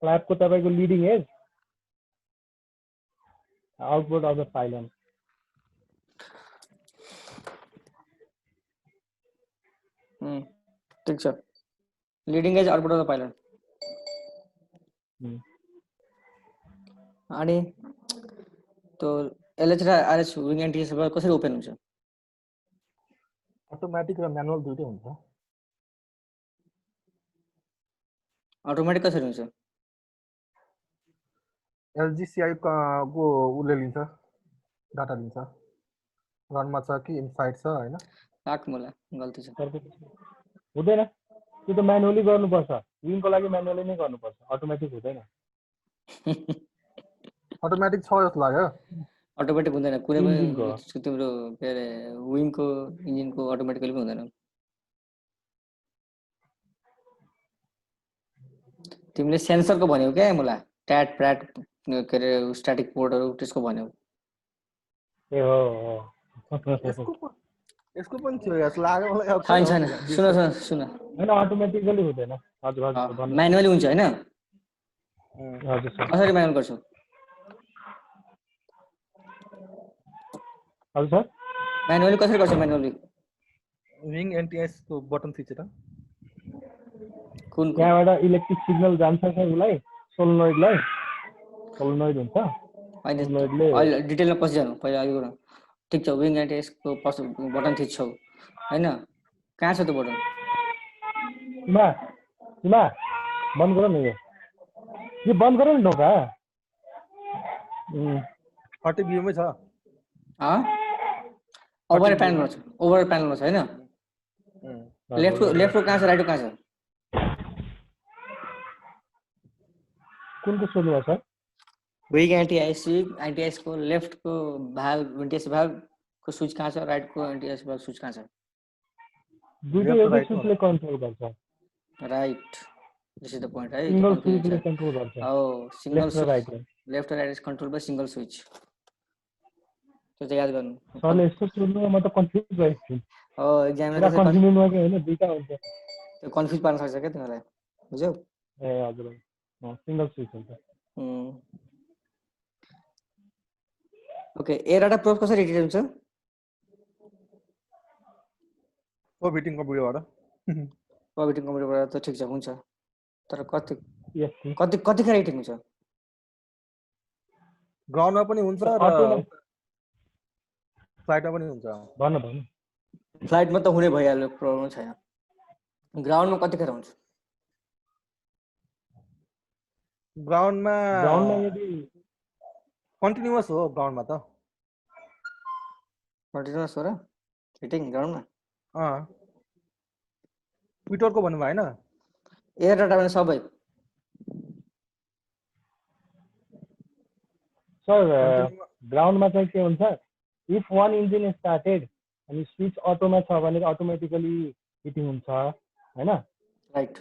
क्ल्यापको तपाईको leading edge output of the pylon ठीक छ leading edge output of the pylon अनि त्यो एलएच र आरएच विङ एन्टिएस कसरी ओपन हुन्छ अटोमेटिक र म्यानुअल दुईटै हुन्छ अटोमेटिक कसरी हुन्छ एलजीसीआई को उले लिन्छ डाटा लिन्छ रनमा छ कि इनसाइड छ हैन काट मलाई गल्ती छ हुँदैन त्यो त म्यानुअली गर्नुपर्छ विङको लागि म्यानुअली नै गर्नुपर्छ अटोमेटिक हुँदैन अटोमेटिक छ जस्तो लाग्यो अटोमेटिक हुँदैन कुनै पनि इन्जिनको तिम्रो के अरे विङको इन्जिनको अटोमेटिकली पनि हुँदैन तिमीले सेन्सरको भन्यौ क्या मलाई ट्याट प्याट के अरे स्ट्याटिक पोर्टहरू त्यसको भन्यौ ए हो यसको पनि थियो जस्तो लाग्यो मलाई अब छैन छैन सुन हैन अटोमेटिकली हुँदैन हजुर हजुर भन्नु म्यानुअली हुन्छ हैन हजुर सर कसरी म्यानुअल गर्छौ हजुर सर म्यानुअली कसरी गर्छौ म्यानुअली विङ एनटीएस को बटन थिचेर कुन त्यहाँबाट इलेक्ट्रिक सिग्नल जान्छ सर उलाई सोलोनोइडलाई सोलोनोइड हुन्छ अहिले अहिले डिटेलमा पछि जानु पहिला अघि गरौँ ठीक छ विङ एनटीएस को बटन थिच्छौ हैन कहाँ छ त्यो बटन इमा बन्द गर न यो बन्द गर न ढोका हटे भ्यूमै छ ओभर प्यानलमा छ हैन लेफ्ट कहाँ छ राइट कहाँ छ कुनको सोध्नु छ विङ एनटीएस को लेफ्ट को भाल्भ एनटीएस भाल्भ को स्विच कहाँ छ राइट को एनटीएस भाल्भ स्विच कहाँ छ दुईटै एउटै स्विचले कन्ट्रोल गर्छ right this is the point है सिंगल स्विचले कन्ट्रोल गर्छ सिंगल लेफ्ट र राइट लेफ्ट र right is control by single switch त्यो चाहिँ याद गर्नु सरले यस्तो सोध्नु म त कन्फ्युज भएछु एक्जाममा कन्फ्युजनमा के हैन दुईटा हुन्छ त्यो कन्फ्युज पार्न सक्छ के तिमीलाई बुझ्यौ ए हजुर सिंगल स्विच हुन्छ ओके ए डाटा प्रोब कसरी एडिट हुन्छ प्रोबिटिङ कम्प्युटरबाट प्रोबिटिङ कम्प्युटरबाट त ठीक छ हुन्छ तर कति रेटिङ हुन्छ ग्राउन्डमा पनि हुन्छ र फ्लाइटमा पनि हुन्छ भन्नु फ्लाइटमा त हुने भइहाल्यो प्रब्लम छैन ग्राउन्डमा कतिखेर हुन्छ ग्राउन्डमा यदि कन्टिन्युअस हो ग्राउन्डमा त कन्टिन्युअस हो र हिटिङ ग्राउन्डमा ट्विटरको भन्नुभयो हैन एयर डाटा भने सबै सर ग्राउन्डमा चाहिँ के हुन्छ if one engine is started अनि स्विच अटोमा छ भने अटोमेटिकली हिटिङ हुन्छ हैन right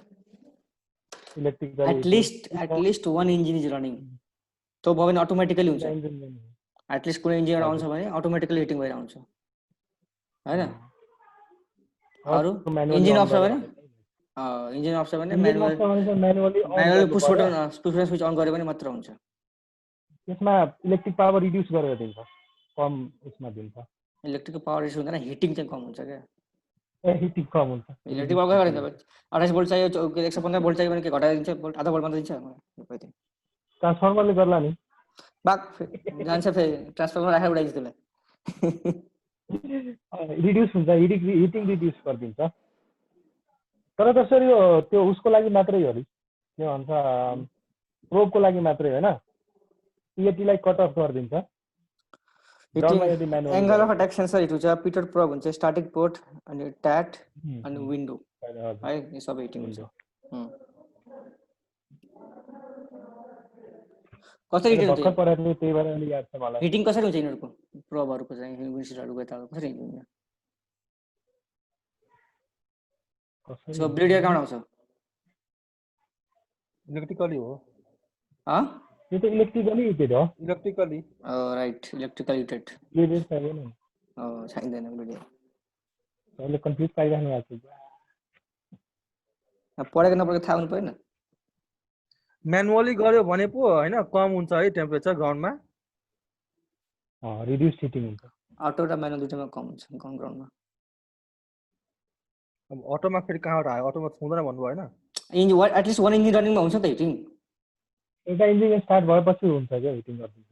electrically at least one engine is running त्यो भयो भने अटोमेटिकली हुन्छ एटलिस्ट कुनै इन्जिन आउँछ भने अटोमेटिकली हिटिङ भएर आउँछ हैन अरु इन्जिन अफ छ भने manually push button switch on गरे पनि मात्र हुन्छ त्यसमा इलेक्ट्रिक पावर रिड्युस गरेर दिन्छ कम उसमा दिन्छ इलेक्ट्रिक पावर रिड्युस हुँदैन हिटिङ चाहिँ कम हुन्छ क्या हिटिङ कम हुन्छ इलेक्ट्रिक पावर गरिन्छ 28 भोल्ट चाहियो 115 भोल्ट चाहियो भने के घटाइदिन्छ भोल्ट आधा भोल्ट मात्र दिन्छ ट्रान्सफर्मरले गर्ला नि बाक जान्छ फेरि ट्रान्सफर्मर राखेर उडाइदिन्छ त्यसलाई रिड्युस हुन्छ हिटिङ रिड्युस गरिदिन्छ तर त्यसरी त्यो उसको लागि मात्रै हो नि के भन्छ प्रोबको लागि मात्रै हैन पीएटीलाई कट अफ गरिदिन्छ angle of attack sensor hit हुन्छ पिटर प्रोब हुन्छ स्टार्टिङ पोर्ट अनि ट्याट अनि विन्डो है यो सबै हिटिङ हुन्छ कसरी हिटिङ हुन्छ त्यही भएर अलि याद छ मलाई हिटिङ कसरी हुन्छ यिनीहरुको प्रोबहरुको चाहिँ विन्डसिलहरुको यता कसरी हिटिङ हुन्छ सो ब्लेड कहाँ आउँछ इलेक्ट्रिकली हो यो त इलेक्ट्रिकली हिटेड हो electrically right electrically heated blade छैन छैन ब्लेड अहिले कन्फ्युज पाइराख्नु भएको छ पढेको नपढेको थाहा हुनु पर्दैन म्यानुअली गर्यो भने पो हैन कम हुन्छ है टेम्परेचर ग्राउन्डमा। रिड्युस हिटिङ हुन्छ। अटो र म्यानुअल दुईटामा कम हुन्छ ग्राउन्डमा। अब अटोमा फेरि कहाँबाट आयो, अटोमा छुँदैन भन्नु भएन। इन्जिन एटलिस्ट 1 इन्जिन रनिङमा हुन्छ त हिटिङ। एउटा इन्जिन स्टार्ट भएपछि हुन्छ क्या हिटिङ गरिदिन्छ।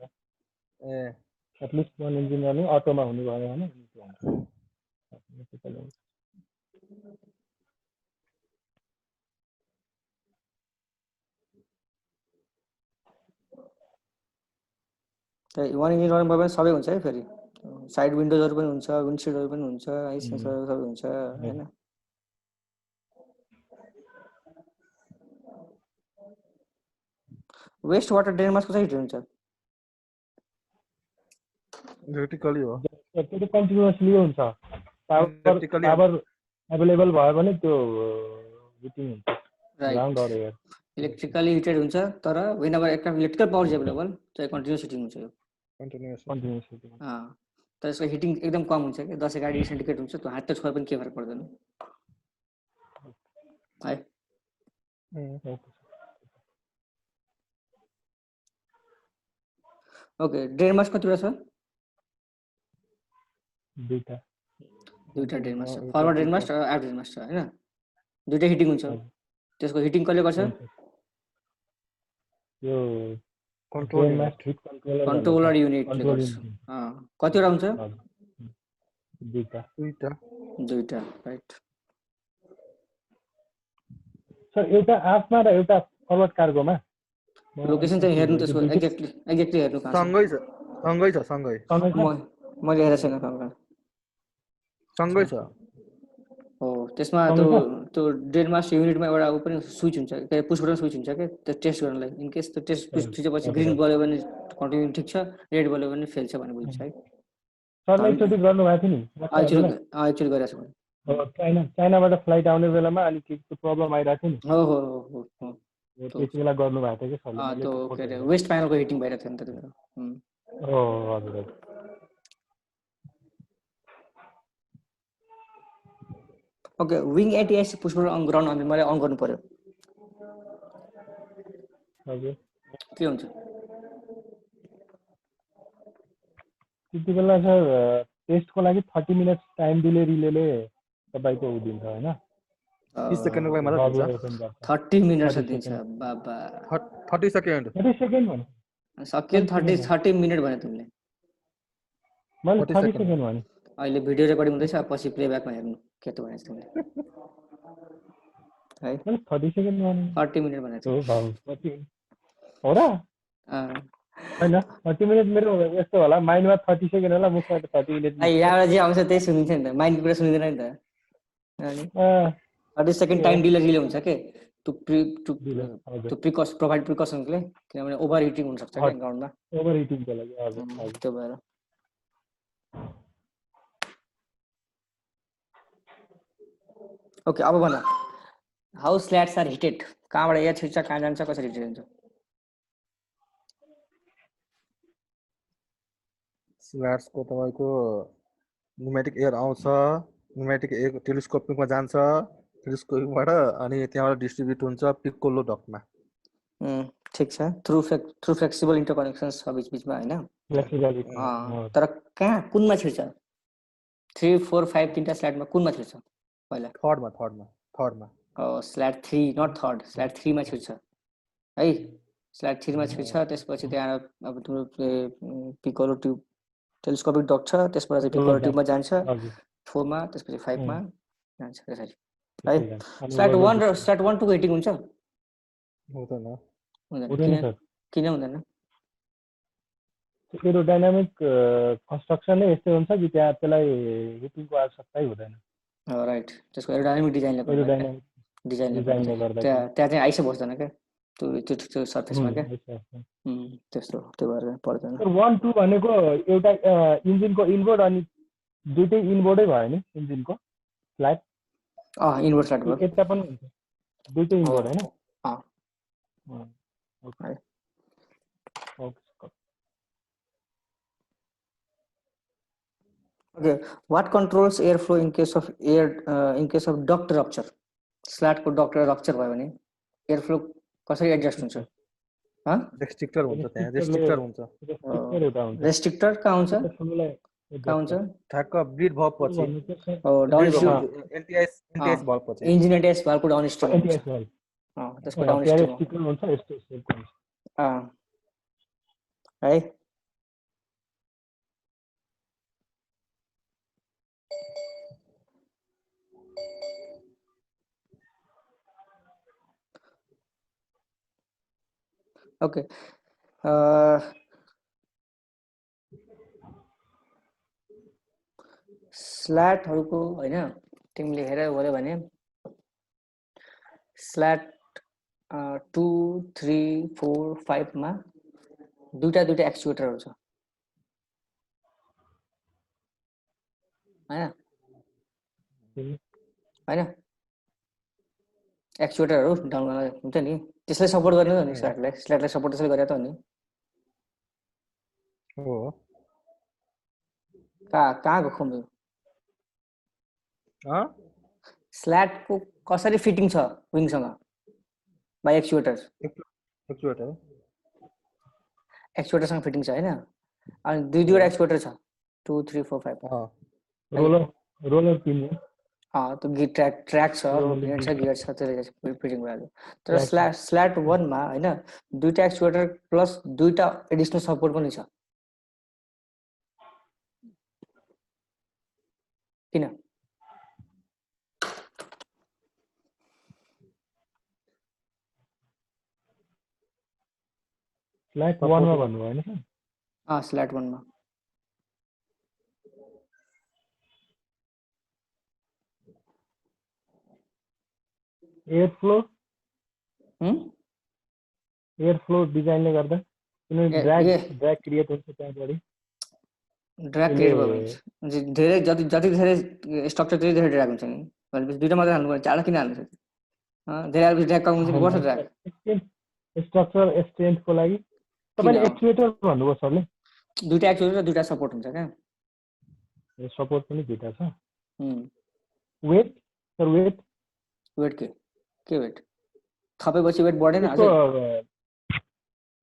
ए एटलिस्ट 1 इन्जिन रनिङ अटोमा हुने भयो भने त्यो हुन्छ। त्यही 1 इन्जिन रनिङ भयो भने सबै हुन्छ है फेरि। साइड विन्डोजहरु पनि हुन्छ, विन्डसिल्डहरु पनि हुन्छ, है सेन्सरहरु सबै हुन्छ हैन। वेस्ट वाटर ड्रेनमा कसरी हिट हुन्छ? इलेक्ट्रिकली हो। त्यो कन्टिन्युअसली हुन्छ। पावर अवेलेबल भयो भने त्यो हिटिङ हुन्छ। Ground or air electrically heated हुन्छ, तर whenever electrical power is available चाहिँ कन्टिन्युअस हिटिङ हुन्छ यो। Continuous heating. तर यसको हिटिङ एकदम कम हुन्छ के 10 डिग्री सेन्टिग्रेड हुन्छ, त्यो हातले छोए पनि के फरक पर्दैन है। ओके, ड्रेन मास कतिवटा छ? दुईटा ड्रेन मास छ, फरवर्ड ड्रेन मास र एफ्ट ड्रेन मास छ हैन। दुईटा हिटिङ हुन्छ। त्यसको हिटिङ कसले गर्छ? यो कन्ट्रोलर युनिटले गर्छ। कतिवटा हुन्छ? दुईटा राइट। सर एउटा आफ्टमा र एउटा फरवर्ड कार्गोमा लोकेसन चाहिँ हेर्नु, त्यसको एक्ज्याक्टली हेर्नु कहाँ छ? सँगै मैले हेरेको छैन सँगै छ। हो, त्यसमा त्यो ड्रेन मास युनिटमा एउटा उ पनि स्विच हुन्छ के, पुश बटन स्विच हुन्छ के, त्यो टेस्ट गर्नलाई। इन केस त्यो टेस्ट पुश थिचेपछि ग्रीन बल्यो भने कन्टिन्यू ठिक छ, रेड बल्यो भने फेल छ भने बुझ्छ है। सरलाई एकचोटि गर्नु भएको थियो नि एक्चुअली गरेछ भने चाइनाबाट फ्लाइट आउने बेलामा अलिक प्रब्लम आइरहेको थियो नि। हो त्यति बेला गर्नु भएको थियो कि सरले। त्यो के अरे वेस्ट प्यानलको हिटिङ भइरहेको थियो नि त्यतिबेला। हजुर। Okay, wing ATIC push button ground अनि मैले अन गर्नु पर्यो। हजुर के हुन्छ? त्यति बेला सर टेस्टको लागि 30 मिनट टाइम डिले रिलेले तपाईको उ दिन्छ हैन। 30 सेकेन्डको लागि मात्र दिन्छ। 30 मिनेट दिन्छ बाबा। 30 सेकेन्ड भने सक्यो। 30 मिनेट भने तिमीले। मैले 30 सेकेन्ड भने। अहिले भिडियो रेकर्डिङ हुँदैछ, पछि प्लेब्याकमा हेर्नु के त भनेछ तिमीले है। 30 सेकेन्ड भने 30 मिनेट भनेछ। हो र हैन 30 मिनेट मेरो यस्तो होला, माइन्डमा 30 सेकेन्ड होला, मुखमा 30 मिनेट। यहाँ जे आउँछ त्यही सुनिन्छ नि त, माइन्डको कुरा सुनिदैन नि त। अनि 30 सेकेन्ड टाइम डिले हुन्छ के, टु प्रोभाइड प्रिकसन्सले, किनभने ओभर हिटिङ हुन सक्छ के ग्राउन्डमा। ओभर हिटिङको लागि हजुर त्यो भएर। ओके, अब भन, हाउ स्ल्याट्स आर हिटेड? कहाँबाट एयर छिर्छ, कहाँ जान्छ, कसरी हिटेड हुन्छ? स्ल्याट्सको तपाईको न्युमेटिक एयर आउँछ, न्युमेटिक एयर टेलिस्कोपिकमा जान्छ, टेलिस्कोपिकबाट अनि त्यहाँबाट डिस्ट्रिब्युट हुन्छ पिकोलो डक्टमा। ठीक छ, थ्रु फ्लेक्सिबल इन्टरकनेक्सन्स छ बीचमा हैन। तर कहाँ कुनमा छिर्छ? 3 4 5 तीनटा स्ल्याटमा कुनमा छिर्छ पहिला? थर्डमा। स्ल्याट 3 नट थर्ड, स्ल्याट 3 मा छिर्छ है। स्ल्याट 3 मा छिर्छ, त्यसपछि त्यहाँ अब तिम्रो पिकोलो ट्युब टेलिस्कोपिक डक्ट छ, त्यसबाट चाहिँ पिकोलो ट्युबमा जान्छ 4 मा, त्यसपछि 5 मा जान्छ त्यसरी है। स्ल्याट 1 र स्ल्याट 1 2 को हिटिङ हुन्छ? हुँदैन। किन हुँदैन? एरोडाइनामिक कन्स्ट्रक्सन नै यस्तै हुन्छ कि त्यहाँ त्यसलाई हिटिङको आवश्यकतै हुँदैन। राइट, त्यसको एरोडाइनामिक डिजाइनले गर्दा त्यहाँ चाहिँ आइसै बस्दैन क्या त्यो सर्फेसमा क्या। त्यस्तो त्यो भएर पर्दैन। 1 2 भनेको एउटा इन्जिनको इनबोर्ड अनि दुईटै इनबोर्डै भयो नि इन्जिनको फ्ल्याट। इनबोर्ड फ्ल्याट भयो। यता पनि हुन्छ, दुईटै इनबोर्ड हैन? Okay, what controls airflow in case of duct rupture? स्ल्याटको डक्ट रप्चर भयो भने एयरफ्लो कसरी एडजस्ट हुन्छ? ह रेस्ट्रिक्टर हुन्छ त्यहाँ, Restrictor रेस्ट्रिक्टर हुन्छ। restrictor एउटा हुन्छ रेस्ट्रिक्टर कहाँ हुन्छ त्यो त ठुलोलाई कहाँ हुन्छ ठ्याक्क ब्रिड भल्भ ठुलो पछि, भन्नु चाहिँ हो ब्रिड डाउनस्ट्रिम भल्भ एनटीआईएस भल्भ पछि। इन्जिन एटिएस भालको डाउनस्ट्रिम हुन्छ NTS वाला त्यसको त्यहाँ डाउनस्ट्रिम हो restrictor हुन्छ यस्तो यस्तो हुन्छ है ओके स्ल्याटहरूको हैन तिमीले हेरेर गऱ्यो भने स्ल्याट 2 3 4 5 मा दुईटा एक्चुएटरहरू छ हैन हैन एक्चुएटरहरू डाउन गर्न हुन्छ नि त्यसले सपोर्ट गर्ने हो नि स्ल्याटलाई सपोर्ट त्यसले गरे त हो नि हो कहाँको खुम्बु स्ल्याटको कसरी फिटिङ छ विङसँग बाइ एक्चुएटरसँग फिटिङ छ हैन अनि दुईवटा एक्चुएटर छ 2 3 4 5 रोलर पिन त्यो ट्र्याक छ गियर छ त्यसले फिटिङ भइहाल्यो तर स्ल्याट 1 मा हैन दुईटा एक्चुएटर प्लस दुईटा एडिसनल सपोर्ट पनि छ किन स्ल्याट 1 मा भन्नु भएन स्ल्याट 1 मा एयर फ्लो डिजाइनले गर्दा किनभने ड्र्याग क्रिएट हुन्छ त्यहाँबाट ड्र्याग क्रिएट भयो भने धेरै जति धेरै स्ट्रक्चर त्यति धेरै ड्र्याग हुन्छ नि भनेपछि दुईटा मात्रै हाल्नु पर्छ चारवटा किन हाल्नु छ धेरै हाल्नु ड्र्याग कम हुन्छ वर्ष ड्र्याग स्ट्रक्चर स्ट्रेन्थको लागि तपाईले एक्चुएटर भन्नुभयो सरले दुईटा एक्चुएटर र दुईटा सपोर्ट हुन्छ क्या सपोर्ट पनि दुईटा छ वेट के वेट थपेपछि वेट बढेन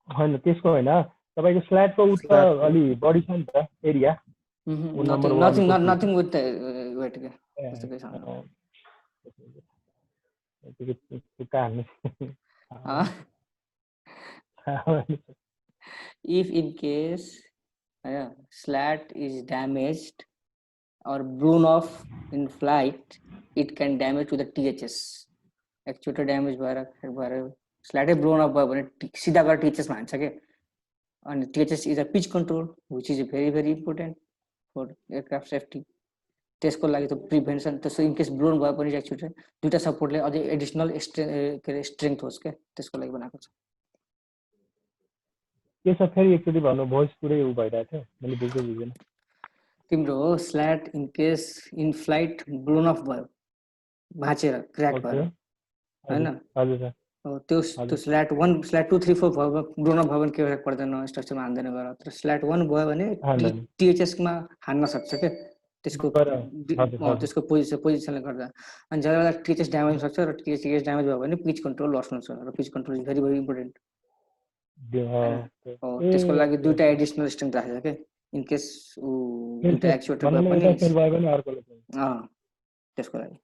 हैन त्यसको हैन तपाईको स्ल्याटको उत अलि बढी छ नि त एरिया नथिङ विथ वेट के if in case slat is damaged or blown off in flight it can damage to the THS actuator damage भएर slat blown off भयो भने सिधा गएर THS मा हान्छ के and THS is a pitch control which is very very important for aircraft safety त्यसको लागि त प्रिभेन्सन त्यसो इन केस ब्लोन भयो पनि एक्चुएटर दुईटा सपोर्टले अझै एडिसनल स्ट्रेंथ होस् के त्यसको लागि बनाएको छ के छ फेरि एकचोटी भन्नु भोइस पुरै उ भइरहेछ मैले बुझ्दैन तिम्रो slat in case in flight blown off भयो भाँचेर क्र्याक भयो हैन हजुर सर त्यो स्ल्याट 1 स्ल्याट 2 3 4 भयो ब्लोन अफ भयो भने के फरक पर्दैन स्ट्रक्चरमा हान्दैन गएर तर स्ल्याट 1 भयो भने THS मा हान्न सक्छ के त्यसको पोजिसनले गर्दा अनि जब THS ड्यामेज हुन सक्छ र THS ड्यामेज भयो भने पिच कन्ट्रोल लस हुन्छ र pitch control is very very important त्यसको लागि दुईटा एडिसनल स्ट्रेंथ राखेछ के इन केस दुईटा एक्चुएटर भयो पनि त्यसको लागि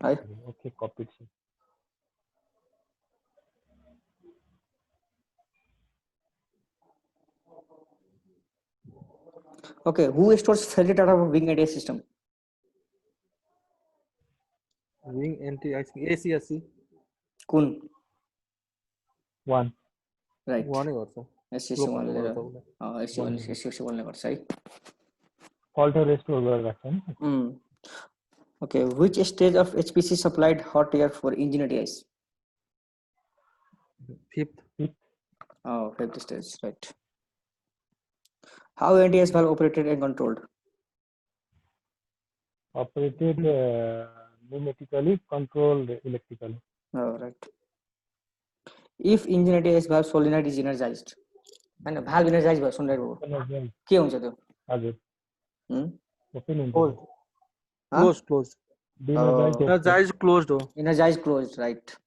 है ओके कपी छ Okay, who stores failure data of wing ATS system? Wing ACSC. Kun. 1. Right. 1 गर्छ. SCC 1 ले SCC 1 ले गर्छ है. Fault restore गरेर राख्छ नि. Okay, which stage of HPC supplied hot air for engine ATS? Fifth. Fifth stage, right. How ATS valve operated and controlled? Operated pneumatically, controlled electrically. Right. If engine ATS valve solenoid is energized, and valve energized भयो solenoid भयो के हुन्छ त्यो? हजुर. Open हुन्छ. Closed. Energized closed हो. Energized closed, right.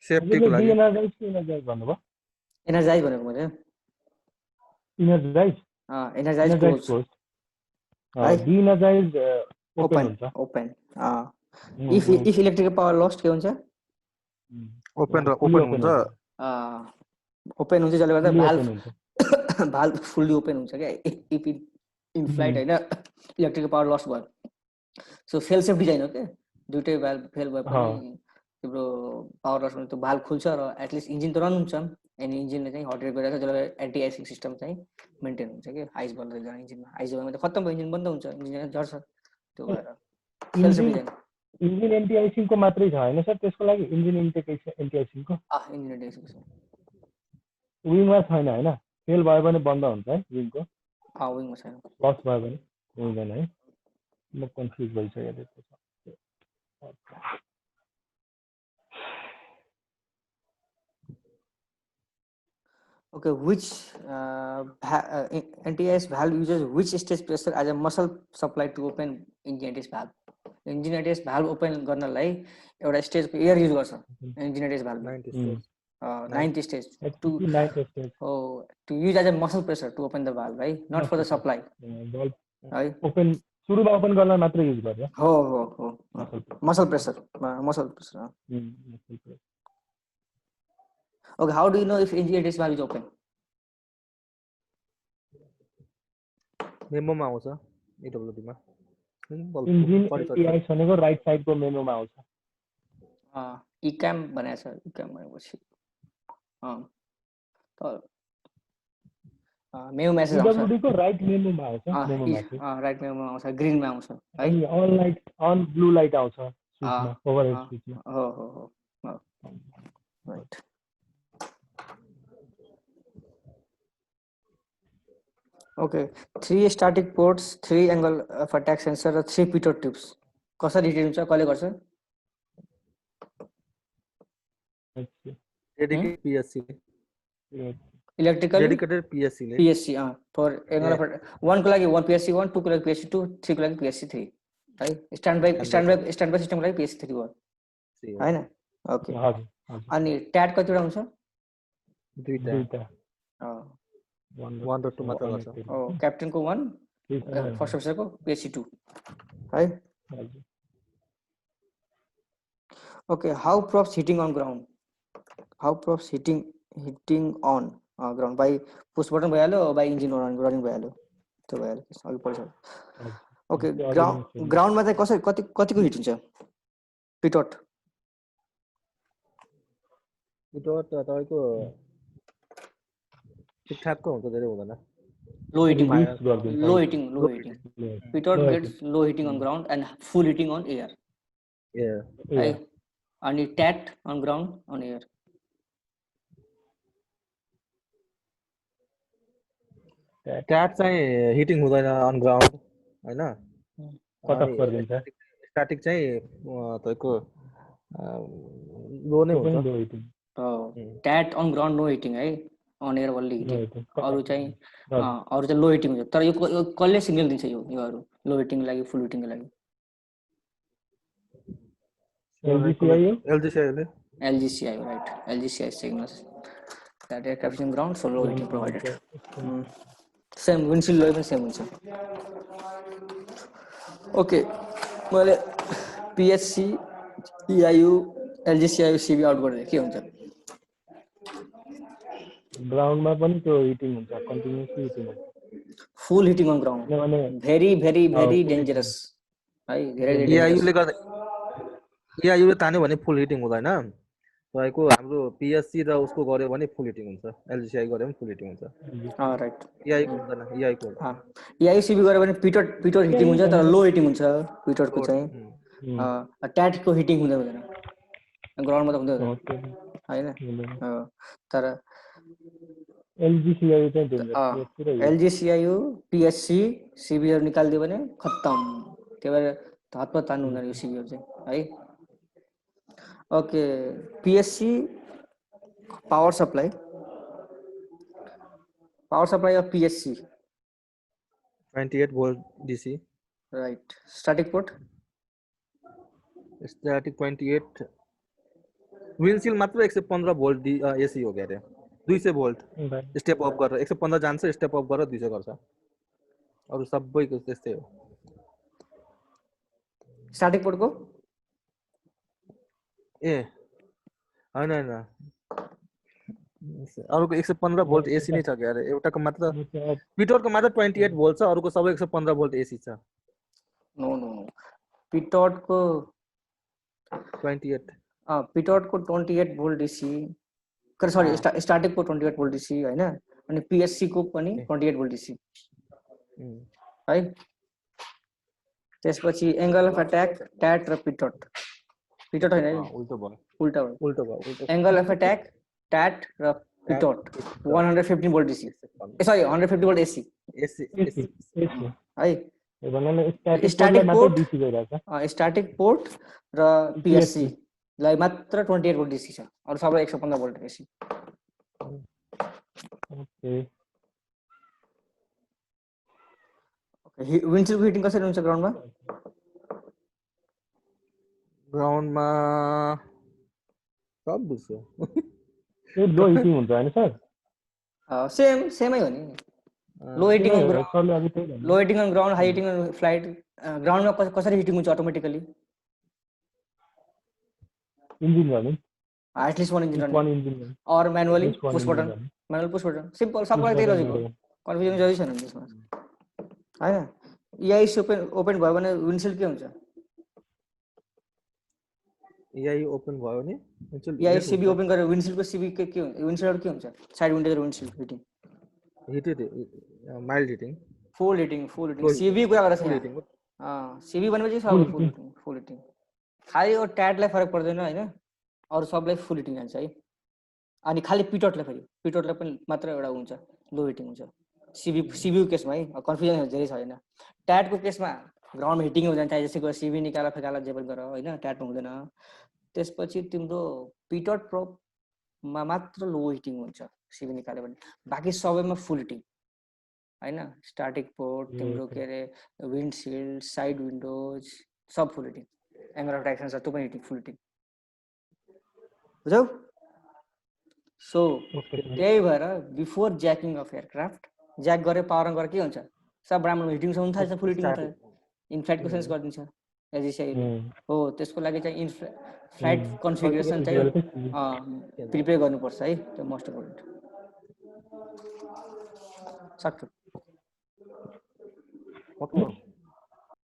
सेफ्टीको लागि डिएनर्जाइज कि इनर्जाइज भन्नुभयो? एनर्जाइज भनेको मैले इनर्जाइज एनर्जाइज क्लोज क्लोज, है डिएनर्जाइज ओपन ओपन हुन्छ। Open if electrical power lost के हुन्छ? ओपन Fully हुन्छ। ओपन हुन्छ जसले गर्दा Fully भाल्भ open हुन्छ। भाल्भ फुल्ली ओपन हुन्छ क्या इफ इन फ्लाइट होइन इलेक्ट्रिकल पावर लस्ट भयो। सो फेल सेफ डिजाइन हो क्या, दुइटै भाल्भ फेल भए पनि तिम्रो पावर लस भने त्यो भाल्भ खुल्छ र एटलिस्ट इन्जिन त रन हुन्छ अनि इन्जिनले चाहिँ हट रेट गरिरहेको छ जसले एन्टी आइसिङ सिस्टम चाहिँ मेन्टेन हुन्छ कि आइस बन्द जाने इन्जिनमा आइस भयो भने त खत्तम भयो इन्जिन बन्द हुन्छ इन्जिन झर्छ त्यो भएर fail safe design engine anti आइसिङको मात्रै छ होइन सर त्यसको लागि इन्जिन एन्टी आइसिङको इन्जिन एन्टी आइसिङ विङमा छैन होइन, फेल भयो भने बन्द हुन्छ है विङको, विङमा छैन लस भयो भने हुँदैन है। म कन्फ्युज भइसकेको थिएँ। Okay, which NTIS valve uses which stage pressure as a muscle supply to open engine NTIS valve? Engine NTIS valve open गर्नलाई एउटा स्टेजको एयर युज गर्छ engine NTIS valve 9th stage to use as a muscle pressure to open the valve, right? Not for the supply. है open सुरुमा open गर्न मात्र use गर्छ। हो muscle pressure Okay, how do you know if engine NTIS valve is open? मेमोमा आउँछ EWD मा engine एनटीआइस भनेको right साइडको मेनुमा आउँछ। इक्याम भनेको छ, इक्याम भनेपछि मेमो मेसेज आउँछ EWD को राइट मेनुमा आउँछ, मेनुमा चाहिँ राइट मेमोमा आउँछ, ग्रीनमा आउँछ है, अनि on light on blue light आउँछ स्विचमा, ओभरहेड स्विचमा। हो right. Okay, 3 static ports, 3 angle of attack sensor र 3 pitot tubes कसरी हिट हुन्छ कसले गर्छ? Dedicated PSC electrical dedicated PSC ले PSC फर एंगल अफ 1 को लागि 1 PSC 1, 2 को लागि PSC 2, 3 को लागि PSC 3 है। स्ट्यान्ड बाइ सिस्टम को लागि PSC 3 हो हैन? ओके हजुर अनि ट्याट कतिवटा हुन्छ? दुईटा 1 र 2 मात्र गर्छ। क्याप्टेन को 1 फर्स्ट अफिसर को PSC 2 है। Okay, how props hitting on ground? How props hitting on ground by push button भइहाल्यो, by engine running भइहाल्यो, त्यो भइहाल्यो अघि पढ्छ। ओके, ग्राउन्डमा चाहिँ कसरी कतिको हिट हुन्छ? पिटोट तपाईको ठिकठाकको हुन्छ, धेरै हुँदैन। Low heating pitot gets low heating on ground and full hitting on air. है अनि ट्याट on ground on air. ट्याट चाहिँ हिटिङ हुँदैन अन ग्राउन्ड हैन, कट अफ गरिदिन्छ। स्ट्याटिक चाहिँ तपाईको लो नै हुन्छ। ट्याट on ground नो हिटिङ है, on air ओन्ली हिटिङ। अरु चाहिँ लो हिटिङ हुन्छ। तर यो कसले सिग्नल दिन्छ योहरु लो हिटिङ लागि फुल हिटिङ को लागि? LGCI right, LGCI signals that aircraft is on ground, so low heating provided. Same windshield low even same हुन्छ। ओके, मैले PSC EIU LGCI CB out गर्दै के हुन्छ? ग्राउन्डमा पनि त्यो हिटिङ हुन्छ, कन्टिन्युअसली हिटिङ हुन्छ। Full heating on ground very dangerous है, धेरै EIU ले गर्दा EIU ले तान्यो भने फुल हिटिङ हुँदैन। तपाईको हाम्रो PSC र उसको गर्यो भने फुल हिटिङ हुन्छ, LGCI गर्यो भने फुल हिटिङ हुन्छ। राइट, EIU को हुँदैन, EIU को हुन्छ। EIU CB गर्यो भने पिटोट हिटिङ हुन्छ, तर लो हिटिङ हुन्छ पिटोट को चाहिँ। ट्याट को हिटिङ हुँदैन ग्राउन्डमा त हुँदैन हैन। तर LGCI चाहिँ डेन्जर, LGCIU PSC CB हरु निकाल्दियो भने खत्तम। त्यही भएर हातमा तान्नु हुँदैन यो CB हरु चाहिँ है। Okay, PSC power supply of PSC 28 volt DC, right. Static port 28 windshield मात्र 115 भोल्ट एसी हो क्या अरे 200 भोल्ट स्टेप अप गरेर 115 जान्छ स्टेप अप गरेर 200 गर्छ अरु सबैको त्यस्तै हो स्टार्टिङ पोर्टको ए हैन हैन अरुको 115 भोल्ट एसी नै छ क्या अरे एउटाको मात्र पिटरको मात्र 28 भोल्ट छ अरुको सबै 115 भोल्ट एसी छ नो नो नो पिटोटको 28 पिटोटको 28 भोल्ट डीसी सरी स्टार्टिङको 28 भोल्ट डीसी हैन अनि पीएससी को पनि 28 भोल्ट डीसी है त्यसपछि एंगल अफ अट्याक ट्याट र पिटोट हैन उल्टो भयो उल्टा भयो एंगल अफ अट्याक ट्याट र Pitot 115 volt DC sorry 150 volt AC है स्टैटिक पोर्ट र पीएससी लाई मात्र 28 भोल्ट डीसी छ अरु सबै 115 भोल्ट एसी ओके विन्डसिल्डको हिटिङ कसरी हुन्छ ग्राउन्डमा सब बुझ्छु ए लो हिटिङ हुन्छ हैन सर सेमै हो नि low heating on ground high heating on flight ग्राउन्डमा कसरी हिटिङ हुन्छ automatically engine running at least one engine or manually push button simple सबैलाई त्यही लजिक हो कन्फ्युजन जति छैन त्यसमा हैन EIC ओपन भयो भने विन्डसिल्ड के हुन्छ EIC ओपन भयो भने EIC सीबी ओपन गरेर विन्डसिल्डको सीबी के हुन्छ विन्डसिल्ड के हुन्छ साइड विन्डो र windshield heating heated mild heating full heating CB कुरा गरेछ सीबी भनेपछि सब फुल हिटिङ खाली यो ट्याटलाई फरक पर्दैन हैन अरु सबलाई फुल हिटिङ जान्छ है अनि खाली पिटोटलाई पनि मात्र एउटा हुन्छ लो हिटिङ हुन्छ सीबी केसमा है कन्फ्युजन धेरै छ हैन ट्याटको केसमा ग्राउन्डमा हिटिङ हो जान्छ जसैको सीबी निकाला फेकाला जे पनि गर हैन ट्याटमा हुँदैन त्यसपछि तिम्रो पिटोट प्रोमा मात्र लो हिटिङ हुन्छ सीबी निकाल्यो भने बाकी सबैमा फुल हिटिङ हैन स्टैटिक पोर्ट तिम्रो के रे windshield side windows sub full heating angle of direction छ त्यो पनि हिटिङ फुल हिटिङ बुझ्यौ सो त्यही भएर बिफोर ज्याकिङ अफ एयरक्राफ्ट ज्याक गरे पावर अन गरे के हुन्छ सब राम्रो हिटिङ छ हुन थाल्छ फुल हिटिङ हुन्छ इनफ्लाइटको सेन्स गरिदिन्छ एज इज हो त्यसको लागि चाहिँ फ्लाइट कन्फिगरेसन चाहिँ प्रिपेयर गर्नुपर्छ है त्यो मोस्ट इम्पोर्टेन्ट सक्छ